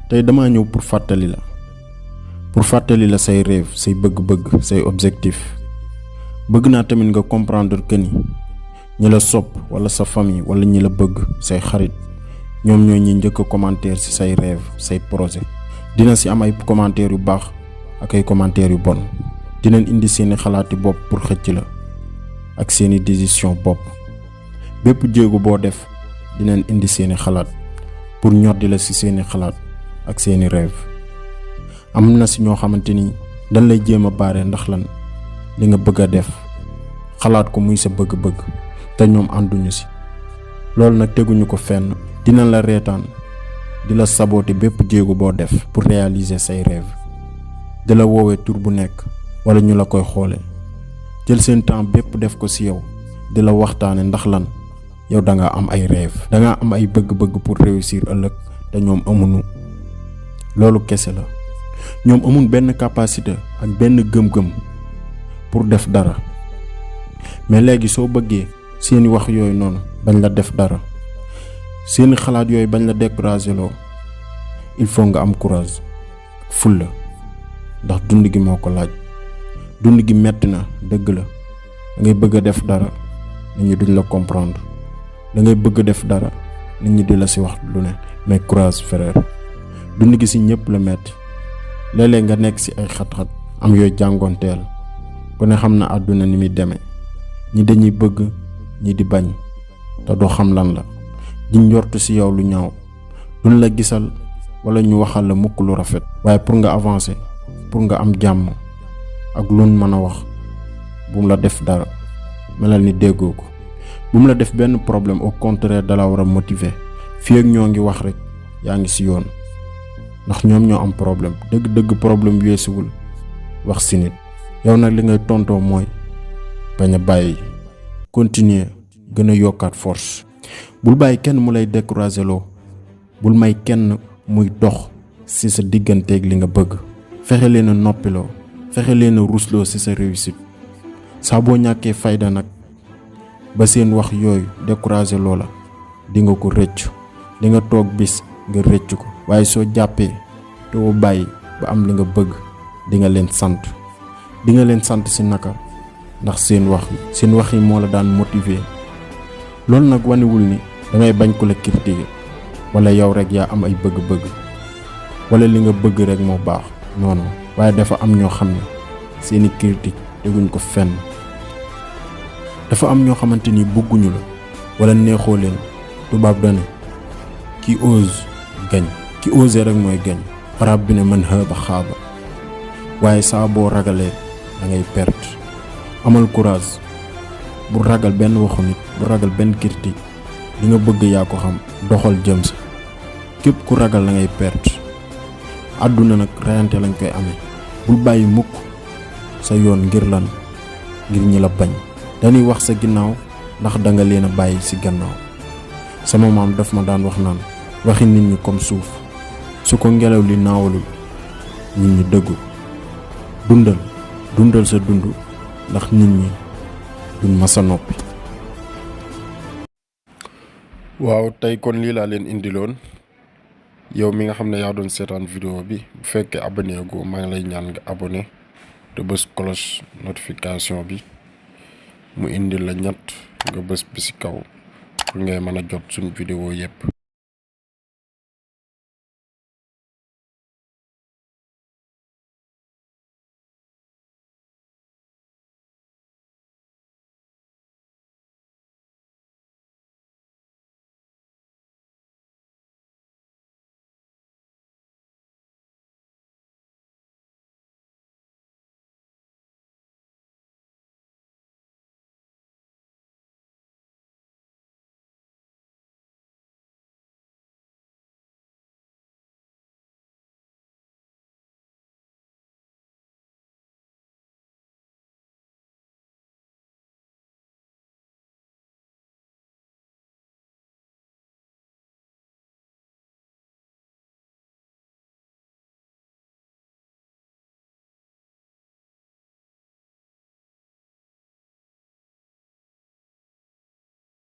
tey dama ñëw pour fàttali la say rêve say bëgg-bëgg say objectif bëgg naa tamit nga comprendre que ni ñi la sopp wala sa famille wala ñi la bëgg say xarit ñoom ñooy ñi njëkk a commentaire ci say rêve say projet dina ci am ay commentaires yu baax ak ay commentaires yu bon dinañ indi seeni xalaati bopp pour xëcc la ak seeni décision bopp bépp jéego boo def dinañ indi seeni xalaat pour ñoddi la ci seeni xalaat ak seeni rêve am na ci ñoo xamante ni dañ lay jéem a baare ndax lan li nga bëgg a def xalaat ko muy sa bëgg-bëgg te ñoom ànduñu ci loolu nag teguñu ko fenn dina la reetaan di la saboter bépp jéego boo def pour réaliser say rêve di la woowee tur bu nekk wala ñu la koy xoole jël seen temps bépp def ko ci yow di la waxtaane ndax lan yow da nga am ay rêve da nga am ay bëgg-bëgg pour réussir ëllëg te ñoom amuñu loolu kese la ñoom amuñ benn capacité ak benn gëm-gëm pour def dara mais léegi soo bëggee seeni wax yooyu noonu bañ la def dara seeni xalaat yooyu bañ la décourager loo il faut nga am courage fulla ndax dund gi moo ko laaj dund gi metti na dëgg la da ngay bëgg a def dara nit ñi duñ la comprendre da ngay bëgg a def dara nit ñi di la ci wax lu ne mais courage frère dund gi ci ñëpp la metti léeg-léeg nga nekk ci ay xat-xat am yooyu jàngoonteel ku ne xam na àdduna ni muy demee ñi dañuy bëgg ñi di bañ te doo xam lan la di njortu ci yow lu ñaaw duñ la gisal wala ñu waxal la mukk lu rafet waaye pour nga avancer pour nga am jàmm ak luñ mën a wax bu mu la def dara melal ni déggoo ko bu mu la def benn problème au contraire da la war a motiver fii ak ñoo ngi wax rek yaa ngi ci yoon ndax ñoom ñoo am problème dëgg-dëgg problème weesuwul wax ci nit yow nag li ngay tontoo mooy bañ a bàyyi continuer gën a yokkaat force bul bàyyi kenn mu lay décourager loo bul may kenn muy dox ci sa digganteeg li nga bëgg fexe leen a noppiloo fexe leen a rusloo ci sa réussite saa boo ñàkkee fayda nag ba seen wax yooyu décourager loo la di nga ko rëccu di nga toog bis nga rëccu ko waaye soo jàppee doo bàyyi ba am li nga bëgg di nga leen sant ci naka ndax seen wax yi moo la daan motiver loolu nag wanewul ni dangay bañ ko la critiquer wala yow rek yaa am ay bëgg-bëgg wala li nga bëgg rek moo baax non waaye dafa am ñoo xam ne seeni critique teguñ ko fenn dafa am ñoo xamante ni bëgguñu la wala neexoo leen tubaab dane ki ose gañ ki ose rek mooy gañ arab bi ne man xaaba xaaba waaye saa boo ragalee da ngay perte amal courage bu ragal benn waxu nit bu ragal benn critique li nga bëgg yaa ko xam doxal jëm sa képp ku ragal da ngay perte àdduna nag reyante lañ koy amee bul bàyyi mukk sa yoon ngir lan ngir ñi la bañ dañuy wax sa ginnaaw ndax da nga leen a bàyyi ci gannaaw sama maam daf ma daan wax naan waxi nit ñi comme suuf su ko ngelaw li naawalul nit ñi dëggu dundal sa dund ndax nit ñi duñ masa noppi. waaw tey kon lii laa leen indiloon yow mi nga xam ne yaa doon seetaan vidéo bi bu fekkee abonné goo maa ngi lay ñaan nga abonné te bës cloche notification bi mu indil la ñett nga bës bi ci kaw pour ngay mën a jot suñu vidéo yépp